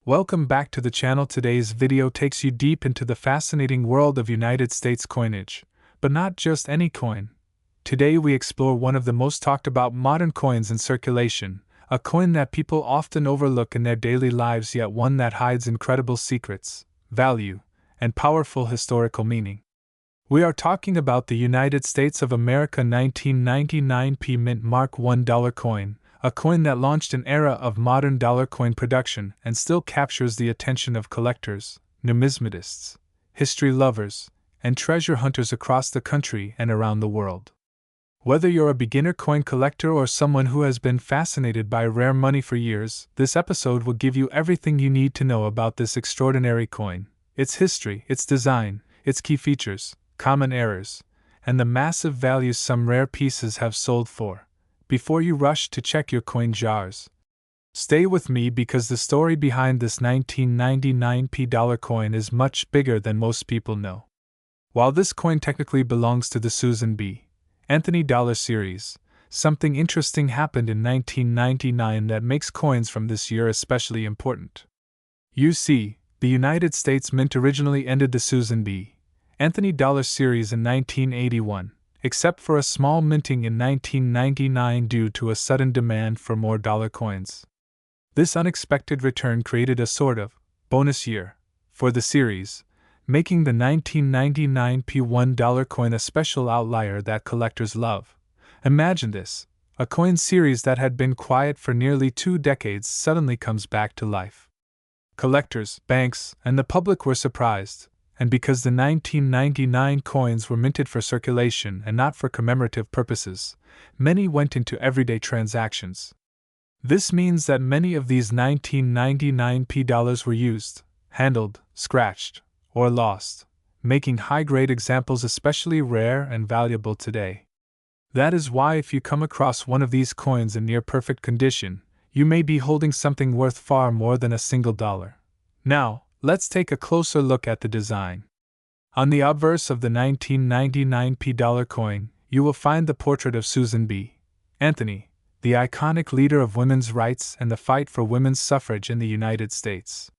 Welcome back to the channel. Today's video takes you deep into the fascinating world of United States coinage, but not just any coin. Today we explore one of the most talked about modern coins in circulation, a coin that people often overlook in their daily lives, yet one that hides incredible secrets, value, and powerful historical meaning. We are talking about the United States of America 1999 P Mint Mark $1 coin, a coin that launched an era of modern dollar coin production and still captures the attention of collectors, numismatists, history lovers, and treasure hunters across the country and around the world. Whether you're a beginner coin collector or someone who has been fascinated by rare money for years, this episode will give you everything you need to know about this extraordinary coin, its history, its design, its key features, common errors, and the massive values some rare pieces have sold for, before you rush to check your coin jars. Stay with me because the story behind this 1999 dollar coin is much bigger than most people know. While this coin technically belongs to the Susan B. Anthony dollar series, something interesting happened in 1999 that makes coins from this year especially important. You see, the United States Mint originally ended the Susan B. Anthony dollar series in 1981, except for a small minting in 1999 due to a sudden demand for more dollar coins. This unexpected return created a sort of bonus year for the series, making the 1999 $1 coin a special outlier that collectors love. Imagine this: a coin series that had been quiet for nearly 2 decades suddenly comes back to life. Collectors, banks, and the public were surprised, and because the 1999 coins were minted for circulation and not for commemorative purposes, many went into everyday transactions. This means that many of these 1999 dollars were used, handled, scratched, or lost, making high-grade examples especially rare and valuable today. That is why if you come across one of these coins in near-perfect condition, you may be holding something worth far more than a single dollar. Now, let's take a closer look at the design. On the obverse of the 1999 dollar coin, you will find the portrait of Susan B. Anthony, the iconic leader of women's rights and the fight for women's suffrage in the United States.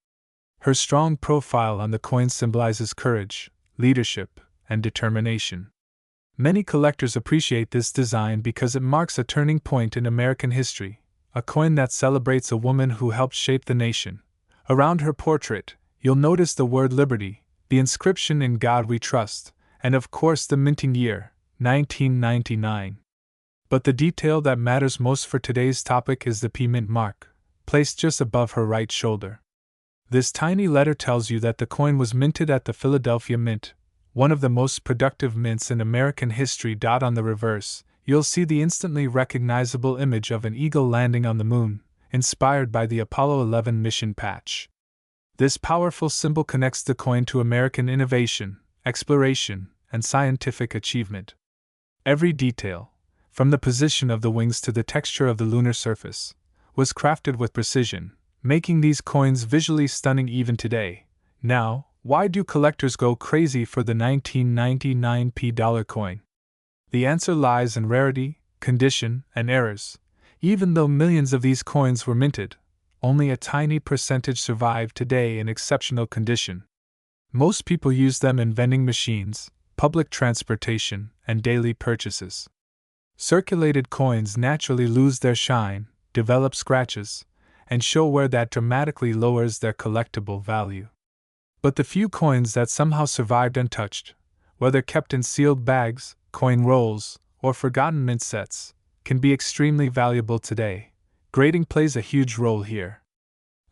Her strong profile on the coin symbolizes courage, leadership, and determination. Many collectors appreciate this design because it marks a turning point in American history, a coin that celebrates a woman who helped shape the nation. Around her portrait, you'll notice the word liberty, the inscription "In God We Trust," and of course the minting year, 1999. But the detail that matters most for today's topic is the P Mint mark, placed just above her right shoulder. This tiny letter tells you that the coin was minted at the Philadelphia Mint, one of the most productive mints in American history. On the reverse, you'll see the instantly recognizable image of an eagle landing on the moon, inspired by the Apollo 11 mission patch. This powerful symbol connects the coin to American innovation, exploration, and scientific achievement. Every detail, from the position of the wings to the texture of the lunar surface, was crafted with precision, making these coins visually stunning even today. Now, why do collectors go crazy for the 1999 dollar coin? The answer lies in rarity, condition, and errors. Even though millions of these coins were minted, only a tiny percentage survive today in exceptional condition. Most people use them in vending machines, public transportation, and daily purchases. Circulated coins naturally lose their shine, develop scratches, and show wear that dramatically lowers their collectible value. But the few coins that somehow survived untouched, whether kept in sealed bags, coin rolls, or forgotten mint sets, can be extremely valuable today. Grading plays a huge role here.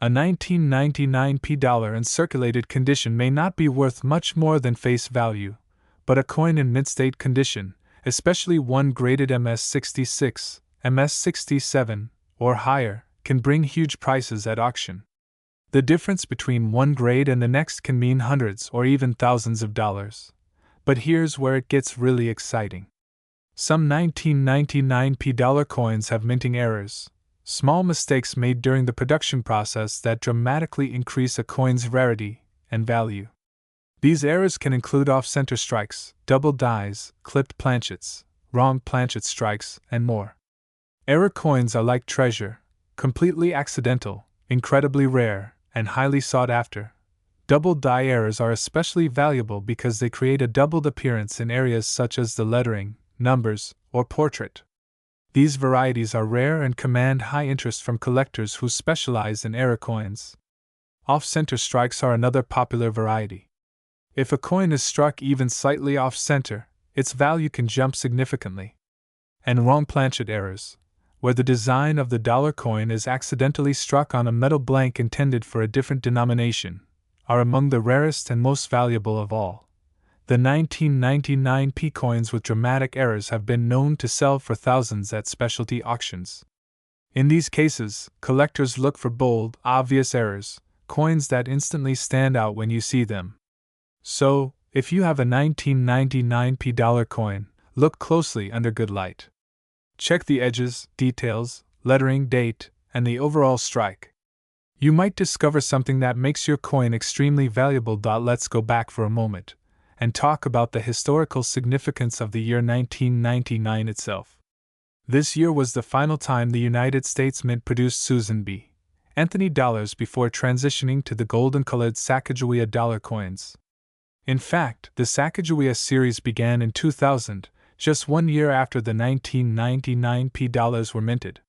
A 1999 dollar in circulated condition may not be worth much more than face value, but a coin in mint state condition, especially one graded MS66, MS67, or higher, can bring huge prices at auction. The difference between one grade and the next can mean hundreds or even thousands of dollars. But here's where it gets really exciting. Some 1999 dollar coins have minting errors, small mistakes made during the production process that dramatically increase a coin's rarity and value. These errors can include off-center strikes, double dies, clipped planchets, wrong planchet strikes, and more. Error coins are like treasure, completely accidental, incredibly rare, and highly sought after. Doubled die errors are especially valuable because they create a doubled appearance in areas such as the lettering, numbers, or portrait. These varieties are rare and command high interest from collectors who specialize in error coins. Off-center strikes are another popular variety. If a coin is struck even slightly off-center, its value can jump significantly. And wrong planchet errors, where the design of the dollar coin is accidentally struck on a metal blank intended for a different denomination, are among the rarest and most valuable of all. The 1999 p coins with dramatic errors have been known to sell for thousands at specialty auctions. In these cases, collectors look for bold, obvious errors, coins that instantly stand out when you see them. So, if you have a 1999 p dollar coin, look closely under good light. Check the edges, details, lettering, date, and the overall strike. You might discover something that makes your coin extremely valuable. Let's go back for a moment and talk about the historical significance of the year 1999 itself. This year was the final time the United States Mint produced Susan B. Anthony dollars before transitioning to the golden-colored Sacagawea dollar coins. In fact, the Sacagawea series began in 2000, just 1 year after the 1999 p dollars were minted.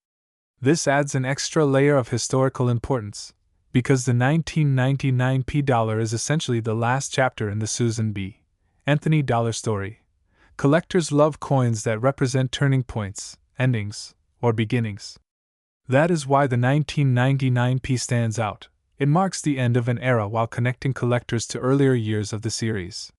This adds an extra layer of historical importance, because the 1999 p dollar is essentially the last chapter in the Susan B. Anthony dollar story. Collectors love coins that represent turning points, endings, or beginnings. That is why the 1999 p stands out. It marks the end of an era while connecting collectors to earlier years of the series.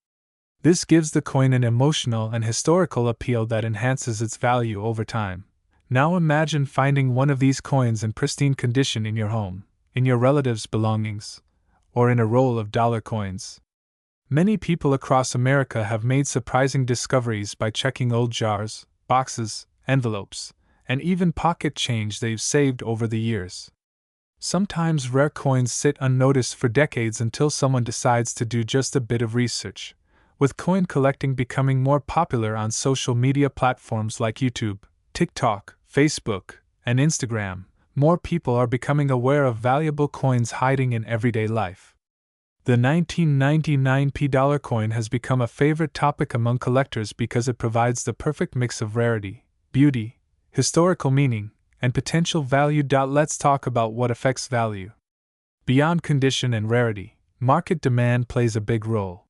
This gives the coin an emotional and historical appeal that enhances its value over time. Now imagine finding one of these coins in pristine condition in your home, in your relatives' belongings, or in a roll of dollar coins. Many people across America have made surprising discoveries by checking old jars, boxes, envelopes, and even pocket change they've saved over the years. Sometimes rare coins sit unnoticed for decades until someone decides to do just a bit of research. With coin collecting becoming more popular on social media platforms like YouTube, TikTok, Facebook, and Instagram, more people are becoming aware of valuable coins hiding in everyday life. The 1999 p dollar coin has become a favorite topic among collectors because it provides the perfect mix of rarity, beauty, historical meaning, and potential value. Let's talk about what affects value. Beyond condition and rarity, market demand plays a big role.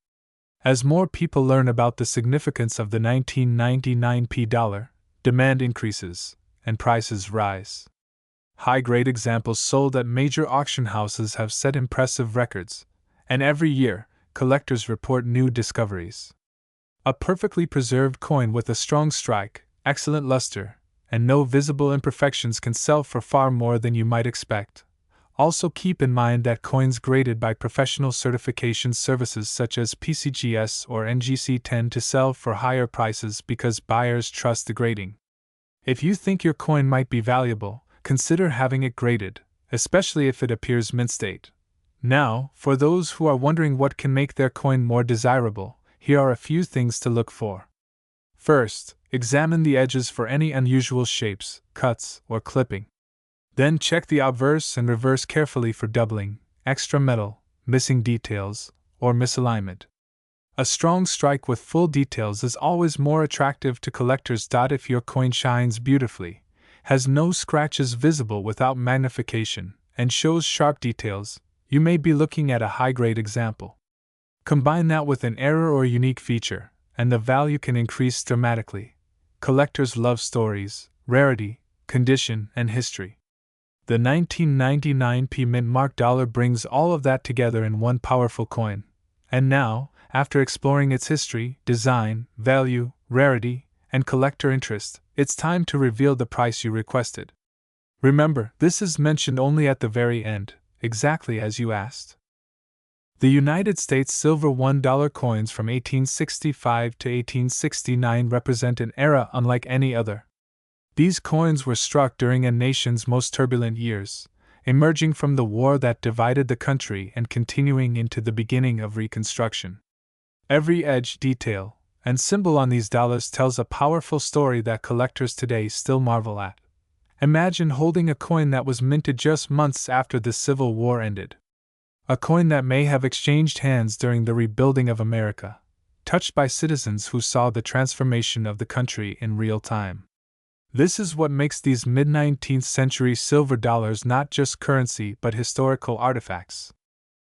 As more people learn about the significance of the 1999 p dollar, demand increases, and prices rise. High-grade examples sold at major auction houses have set impressive records, and every year, collectors report new discoveries. A perfectly preserved coin with a strong strike, excellent luster, and no visible imperfections can sell for far more than you might expect. Also keep in mind that coins graded by professional certification services such as PCGS or NGC tend to sell for higher prices because buyers trust the grading. If you think your coin might be valuable, consider having it graded, especially if it appears mint state. Now, for those who are wondering what can make their coin more desirable, here are a few things to look for. First, examine the edges for any unusual shapes, cuts, or clipping. Then check the obverse and reverse carefully for doubling, extra metal, missing details, or misalignment. A strong strike with full details is always more attractive to collectors. If your coin shines beautifully, has no scratches visible without magnification, and shows sharp details, you may be looking at a high-grade example. Combine that with an error or unique feature, and the value can increase dramatically. Collectors love stories, rarity, condition, and history. The 1999 p mint mark dollar brings all of that together in one powerful coin. And now, after exploring its history, design, value, rarity, and collector interest, it's time to reveal the price you requested. Remember, this is mentioned only at the very end, exactly as you asked. The United States silver $1 coins from 1865 to 1869 represent an era unlike any other. These coins were struck during a nation's most turbulent years, emerging from the war that divided the country and continuing into the beginning of Reconstruction. Every edge, detail, and symbol on these dollars tells a powerful story that collectors today still marvel at. Imagine holding a coin that was minted just months after the Civil War ended. a coin that may have exchanged hands during the rebuilding of America, touched by citizens who saw the transformation of the country in real time. This is what makes these mid-19th century silver dollars not just currency but historical artifacts.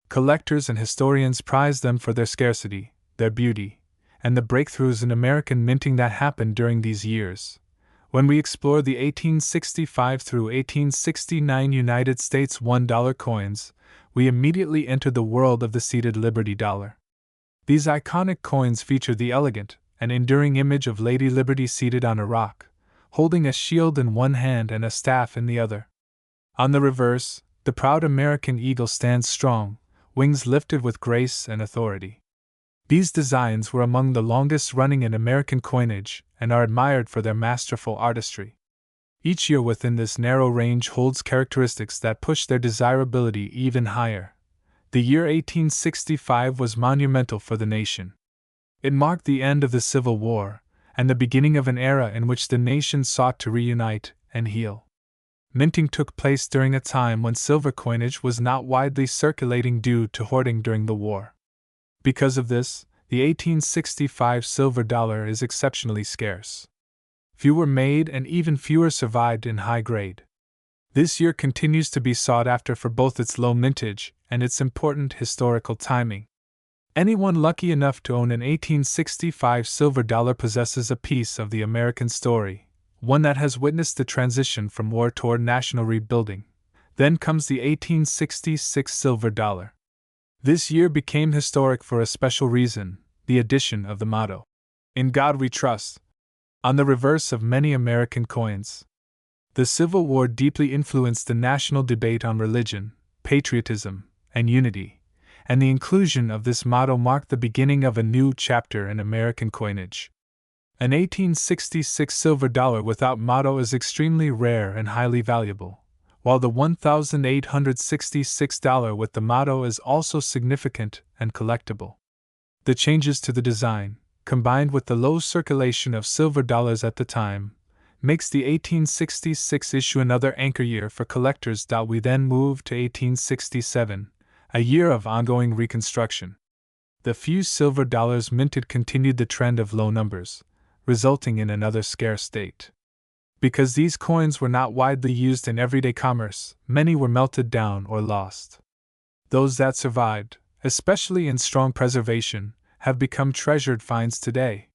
Collectors and historians prize them for their scarcity, their beauty, and the breakthroughs in American minting that happened during these years. When we explore the 1865 through 1869 United States $1 coins, we immediately enter the world of the seated Liberty dollar. These iconic coins feature the elegant and enduring image of Lady Liberty seated on a rock, holding a shield in one hand and a staff in the other. On the reverse, the proud American eagle stands strong, wings lifted with grace and authority. These designs were among the longest running in American coinage and are admired for their masterful artistry. Each year within this narrow range holds characteristics that push their desirability even higher. The year 1865 was monumental for the nation. It marked the end of the Civil War and the beginning of an era in which the nation sought to reunite and heal. Minting took place during a time when silver coinage was not widely circulating due to hoarding during the war. Because of this, the 1865 silver dollar is exceptionally scarce. Few were made and even fewer survived in high grade. This year continues to be sought after for both its low mintage and its important historical timing. Anyone lucky enough to own an 1865 silver dollar possesses a piece of the American story, one that has witnessed the transition from war toward national rebuilding. Then comes the 1866 silver dollar. This year became historic for a special reason, the addition of the motto, "In God We Trust," on the reverse of many American coins. The Civil War deeply influenced the national debate on religion, patriotism, and unity, and the inclusion of this motto marked the beginning of a new chapter in American coinage. An 1866 silver dollar without motto is extremely rare and highly valuable, while the $1,866 with the motto is also significant and collectible. The changes to the design, combined with the low circulation of silver dollars at the time, makes the 1866 issue another anchor year for collectors. We then move to 1867, a year of ongoing reconstruction. The few silver dollars minted continued the trend of low numbers, resulting in another scarce state. Because these coins were not widely used in everyday commerce, many were melted down or lost. Those that survived, especially in strong preservation, have become treasured finds today.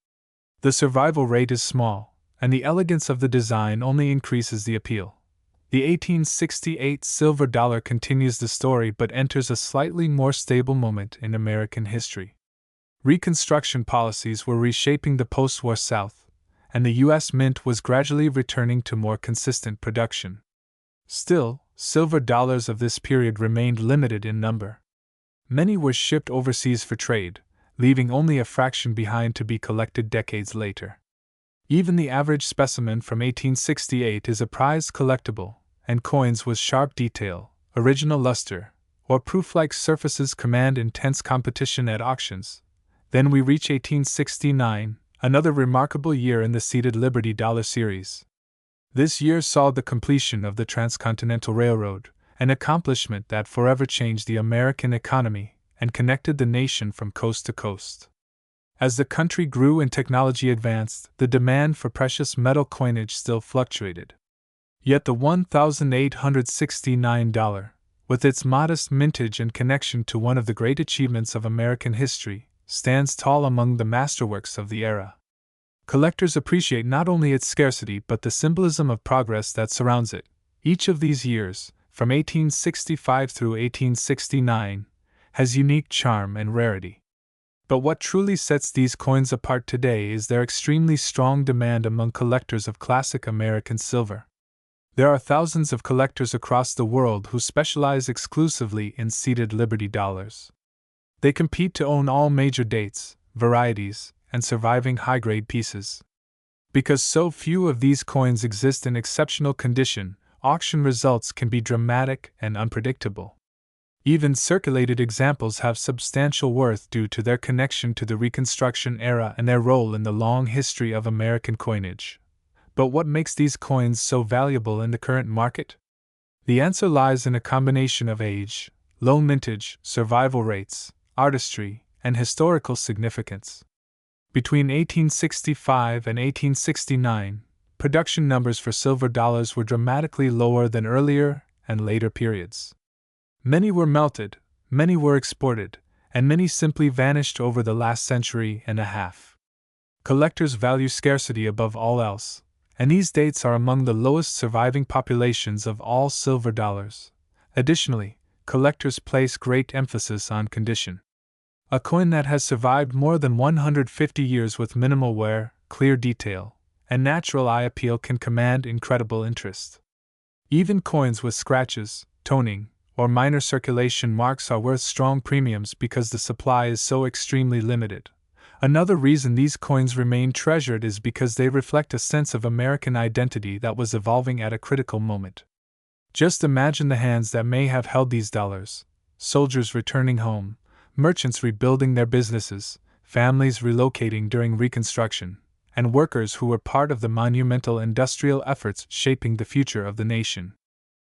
The survival rate is small, and the elegance of the design only increases the appeal. The 1868 silver dollar continues the story but enters a slightly more stable moment in American history. Reconstruction policies were reshaping the post-war South, and the U.S. Mint was gradually returning to more consistent production. Still, silver dollars of this period remained limited in number. Many were shipped overseas for trade, leaving only a fraction behind to be collected decades later. Even the average specimen from 1868 is a prized collectible, and coins with sharp detail, original luster, or proof-like surfaces command intense competition at auctions. Then we reach 1869, another remarkable year in the seated Liberty Dollar series. This year saw the completion of the Transcontinental Railroad, an accomplishment that forever changed the American economy and connected the nation from coast to coast. As the country grew and technology advanced, the demand for precious metal coinage still fluctuated. Yet the $1,869, with its modest mintage and connection to one of the great achievements of American history, stands tall among the masterworks of the era. Collectors appreciate not only its scarcity but the symbolism of progress that surrounds it. Each of these years, from 1865 through 1869, has unique charm and rarity. But what truly sets these coins apart today is their extremely strong demand among collectors of classic American silver. There are thousands of collectors across the world who specialize exclusively in seated Liberty dollars. They compete to own all major dates, varieties, and surviving high-grade pieces. Because so few of these coins exist in exceptional condition, auction results can be dramatic and unpredictable. Even circulated examples have substantial worth due to their connection to the Reconstruction era and their role in the long history of American coinage. But what makes these coins so valuable in the current market? The answer lies in a combination of age, low mintage, survival rates, artistry, and historical significance. Between 1865 and 1869, production numbers for silver dollars were dramatically lower than earlier and later periods. Many were melted, many were exported, and many simply vanished over the last century and a half. Collectors value scarcity above all else, and these dates are among the lowest surviving populations of all silver dollars. Additionally, collectors place great emphasis on condition. A coin that has survived more than 150 years with minimal wear, clear detail, and natural eye appeal can command incredible interest. Even coins with scratches, toning, or minor circulation marks are worth strong premiums because the supply is so extremely limited. Another reason these coins remain treasured is because they reflect a sense of American identity that was evolving at a critical moment. Just imagine the hands that may have held these dollars: soldiers returning home, merchants rebuilding their businesses, families relocating during Reconstruction, and workers who were part of the monumental industrial efforts shaping the future of the nation.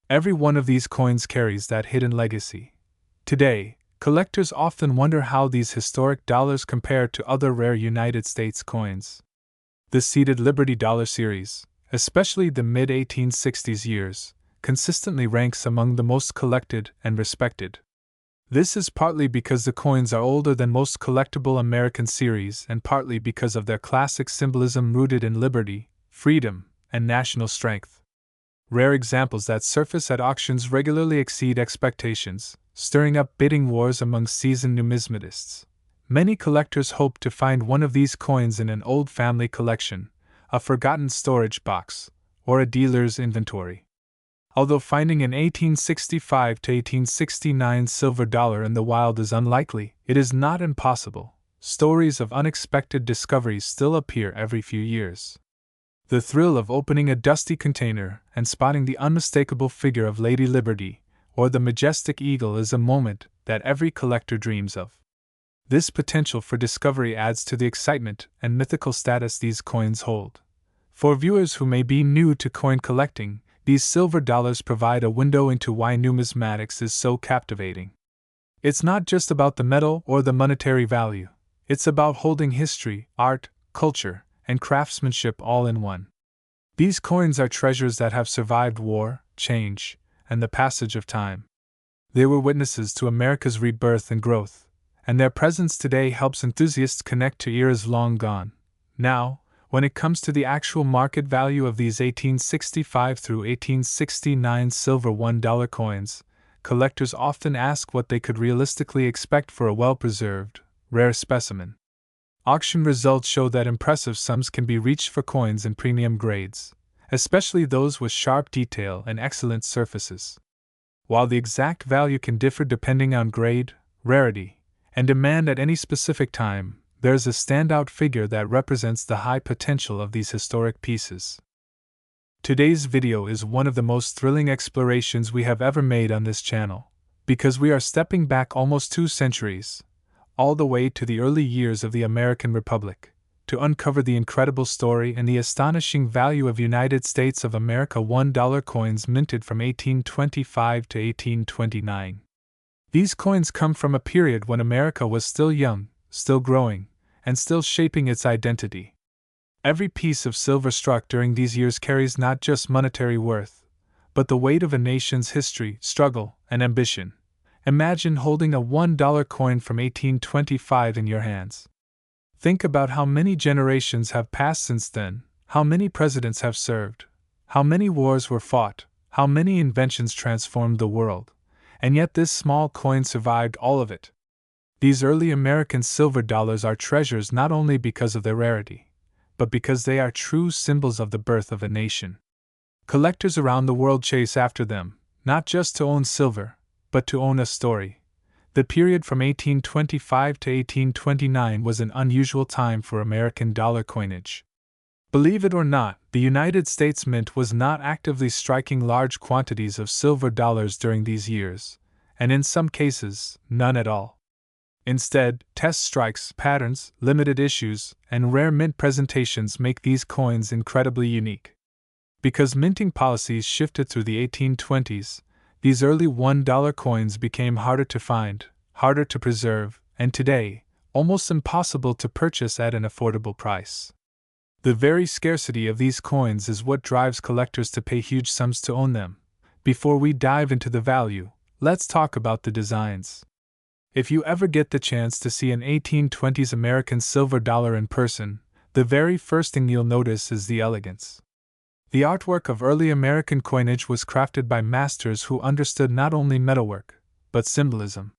Every one of these coins carries that hidden legacy. Today, collectors often wonder how these historic dollars compare to other rare United States coins. The seated Liberty Dollar series, especially the mid-1860s years, consistently ranks among the most collected and respected. This is partly because the coins are older than most collectible American series and partly because of their classic symbolism rooted in liberty, freedom, and national strength. Rare examples that surface at auctions regularly exceed expectations, stirring up bidding wars among seasoned numismatists. Many collectors hope to find one of these coins in an old family collection, a forgotten storage box, or a dealer's inventory. Although finding an 1865 to 1869 silver dollar in the wild is unlikely, it is not impossible. Stories of unexpected discoveries still appear every few years. The thrill of opening a dusty container and spotting the unmistakable figure of Lady Liberty, or the majestic eagle, is a moment that every collector dreams of. This potential for discovery adds to the excitement and mythical status these coins hold. For viewers who may be new to coin collecting, these silver dollars provide a window into why numismatics is so captivating. It's not just about the metal or the monetary value, it's about holding history, art, culture, and craftsmanship all in one. These coins are treasures that have survived war, change, and the passage of time. They were witnesses to America's rebirth and growth, and their presence today helps enthusiasts connect to eras long gone. Now, when it comes to the actual market value of these 1865 through 1869 silver $1 coins, collectors often ask what they could realistically expect for a well-preserved, rare specimen. Auction results show that impressive sums can be reached for coins in premium grades, especially those with sharp detail and excellent surfaces. While the exact value can differ depending on grade, rarity, and demand at any specific time, there's a standout figure that represents the high potential of these historic pieces. Today's video is one of the most thrilling explorations we have ever made on this channel, because we are stepping back almost 2 centuries, all the way to the early years of the American Republic, to uncover the incredible story and the astonishing value of United States of America $1 coins minted from 1825 to 1829. These coins come from a period when America was still young, still growing, and still shaping its identity. Every piece of silver struck during these years carries not just monetary worth, but the weight of a nation's history, struggle, and ambition. Imagine holding a $1 coin from 1825 in your hands. Think about how many generations have passed since then, how many presidents have served, how many wars were fought, how many inventions transformed the world, and yet this small coin survived all of it. These early American silver dollars are treasures not only because of their rarity, but because they are true symbols of the birth of a nation. Collectors around the world chase after them, not just to own silver, but to own a story. The period from 1825 to 1829 was an unusual time for American dollar coinage. Believe it or not, the United States Mint was not actively striking large quantities of silver dollars during these years, and in some cases, none at all. Instead, test strikes, patterns, limited issues, and rare mint presentations make these coins incredibly unique. Because minting policies shifted through the 1820s, these early $1 coins became harder to find, harder to preserve, and today, almost impossible to purchase at an affordable price. The very scarcity of these coins is what drives collectors to pay huge sums to own them. Before we dive into the value, let's talk about the designs. If you ever get the chance to see an 1820s American silver dollar in person, the very first thing you'll notice is the elegance. The artwork of early American coinage was crafted by masters who understood not only metalwork, but symbolism.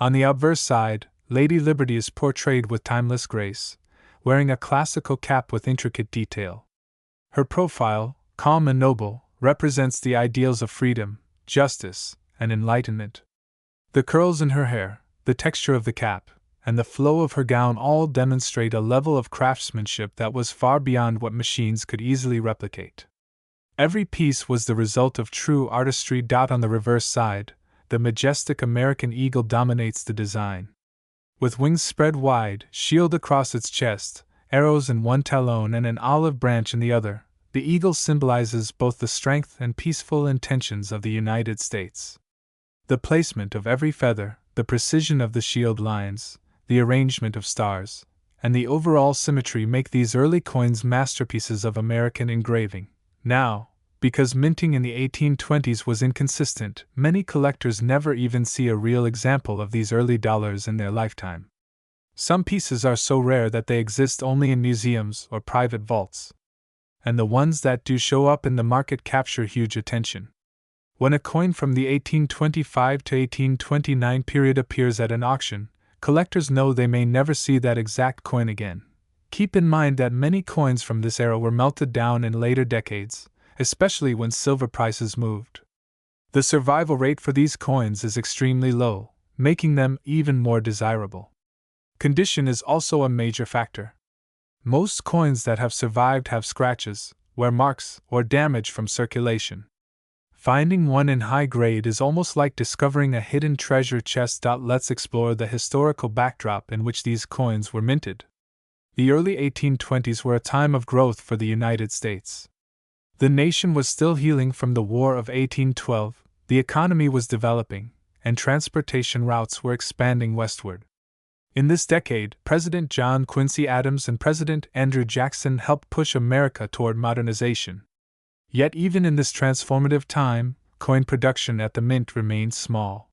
On the obverse side, Lady Liberty is portrayed with timeless grace, wearing a classical cap with intricate detail. Her profile, calm and noble, represents the ideals of freedom, justice, and enlightenment. The curls in her hair, the texture of the cap, and the flow of her gown all demonstrate a level of craftsmanship that was far beyond what machines could easily replicate. Every piece was the result of true artistry. On the reverse side, the majestic American eagle dominates the design. With wings spread wide, shield across its chest, arrows in one talon and an olive branch in the other, the eagle symbolizes both the strength and peaceful intentions of the United States. The placement of every feather, the precision of the shield lines, the arrangement of stars, and the overall symmetry make these early coins masterpieces of American engraving. Now, because minting in the 1820s was inconsistent, many collectors never even see a real example of these early dollars in their lifetime. Some pieces are so rare that they exist only in museums or private vaults. And the ones that do show up in the market capture huge attention. When a coin from the 1825 to 1829 period appears at an auction, collectors know they may never see that exact coin again. Keep in mind that many coins from this era were melted down in later decades, especially when silver prices moved. The survival rate for these coins is extremely low, making them even more desirable. Condition is also a major factor. Most coins that have survived have scratches, wear marks, or damage from circulation. Finding one in high grade is almost like discovering a hidden treasure chest. Let's explore the historical backdrop in which these coins were minted. The early 1820s were a time of growth for the United States. The nation was still healing from the War of 1812, the economy was developing, and transportation routes were expanding westward. In this decade, President John Quincy Adams and President Andrew Jackson helped push America toward modernization. Yet even in this transformative time, coin production at the mint remained small.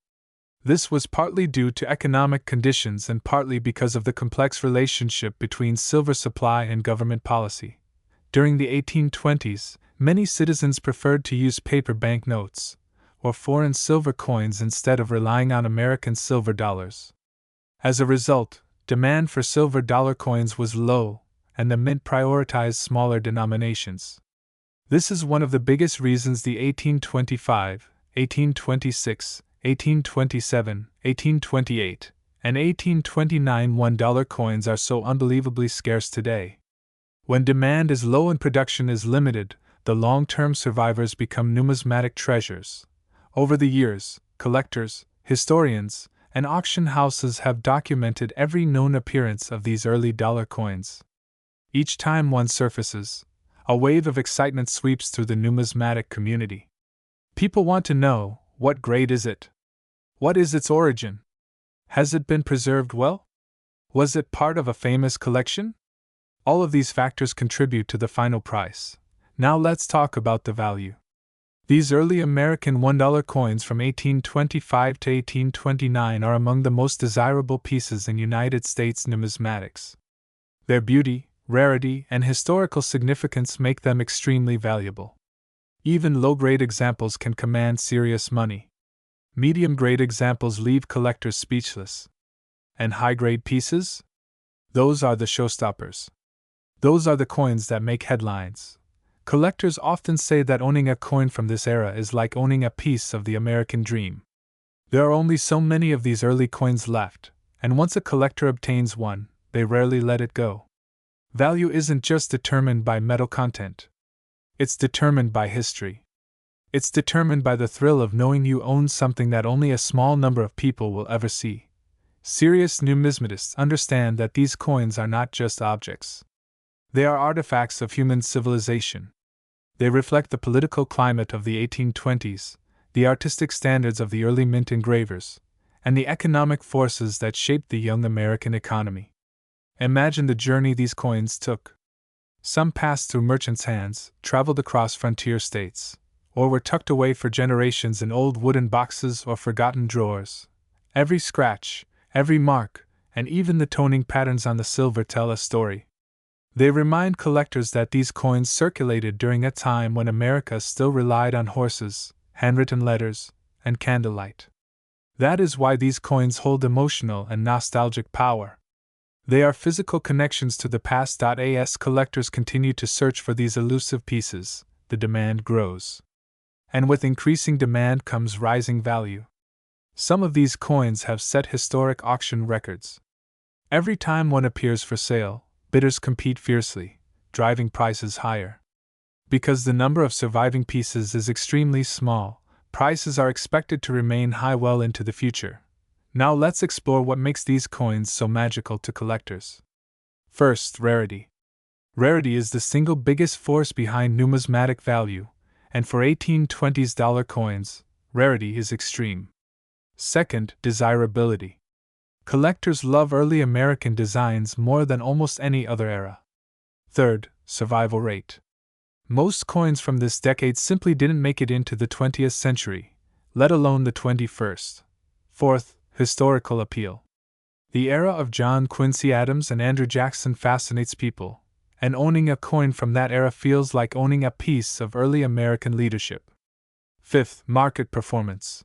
This was partly due to economic conditions and partly because of the complex relationship between silver supply and government policy. During the 1820s, many citizens preferred to use paper banknotes, or foreign silver coins instead of relying on American silver dollars. As a result, demand for silver dollar coins was low, and the mint prioritized smaller denominations. This is one of the biggest reasons the 1825, 1826, 1827, 1828, and 1829 $1 coins are so unbelievably scarce today. When demand is low and production is limited, the long-term survivors become numismatic treasures. Over the years, collectors, historians, and auction houses have documented every known appearance of these early dollar coins. Each time one surfaces, a wave of excitement sweeps through the numismatic community. People want to know, what grade is it? What is its origin? Has it been preserved well? Was it part of a famous collection? All of these factors contribute to the final price. Now let's talk about the value. These early American $1 coins from 1825 to 1829 are among the most desirable pieces in United States numismatics. Their beauty, rarity, and historical significance make them extremely valuable. Even low-grade examples can command serious money. Medium-grade examples leave collectors speechless. And high-grade pieces? Those are the showstoppers. Those are the coins that make headlines. Collectors often say that owning a coin from this era is like owning a piece of the American dream. There are only so many of these early coins left, and once a collector obtains one, they rarely let it go. Value isn't just determined by metal content. It's determined by history. It's determined by the thrill of knowing you own something that only a small number of people will ever see. Serious numismatists understand that these coins are not just objects. They are artifacts of human civilization. They reflect the political climate of the 1820s, the artistic standards of the early mint engravers, and the economic forces that shaped the young American economy. Imagine the journey these coins took. Some passed through merchants' hands, traveled across frontier states, or were tucked away for generations in old wooden boxes or forgotten drawers. Every scratch, every mark, and even the toning patterns on the silver tell a story. They remind collectors that these coins circulated during a time when America still relied on horses, handwritten letters, and candlelight. That is why these coins hold emotional and nostalgic power. They are physical connections to the past. As collectors continue to search for these elusive pieces, the demand grows. And with increasing demand comes rising value. Some of these coins have set historic auction records. Every time one appears for sale, bidders compete fiercely, driving prices higher. Because the number of surviving pieces is extremely small, prices are expected to remain high well into the future. Now let's explore what makes these coins so magical to collectors. First, rarity. Rarity is the single biggest force behind numismatic value, and for 1820s dollar coins, rarity is extreme. Second, desirability. Collectors love early American designs more than almost any other era. Third, survival rate. Most coins from this decade simply didn't make it into the 20th century, let alone the 21st. Fourth, historical appeal. The era of John Quincy Adams and Andrew Jackson fascinates people, and owning a coin from that era feels like owning a piece of early American leadership. Fifth, market performance.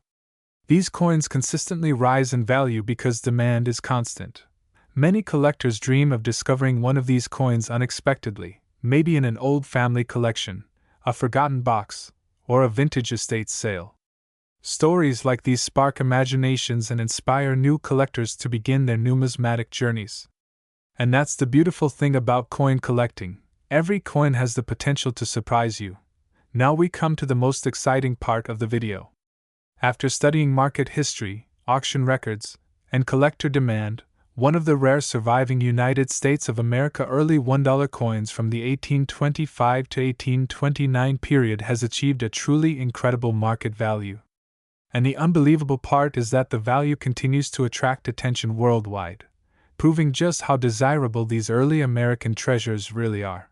These coins consistently rise in value because demand is constant. Many collectors dream of discovering one of these coins unexpectedly, maybe in an old family collection, a forgotten box, or a vintage estate sale. Stories like these spark imaginations and inspire new collectors to begin their numismatic journeys. And that's the beautiful thing about coin collecting. Every coin has the potential to surprise you. Now we come to the most exciting part of the video. After studying market history, auction records, and collector demand, one of the rare surviving United States of America early $1 coins from the 1825 to 1829 period has achieved a truly incredible market value. And the unbelievable part is that the value continues to attract attention worldwide, proving just how desirable these early American treasures really are.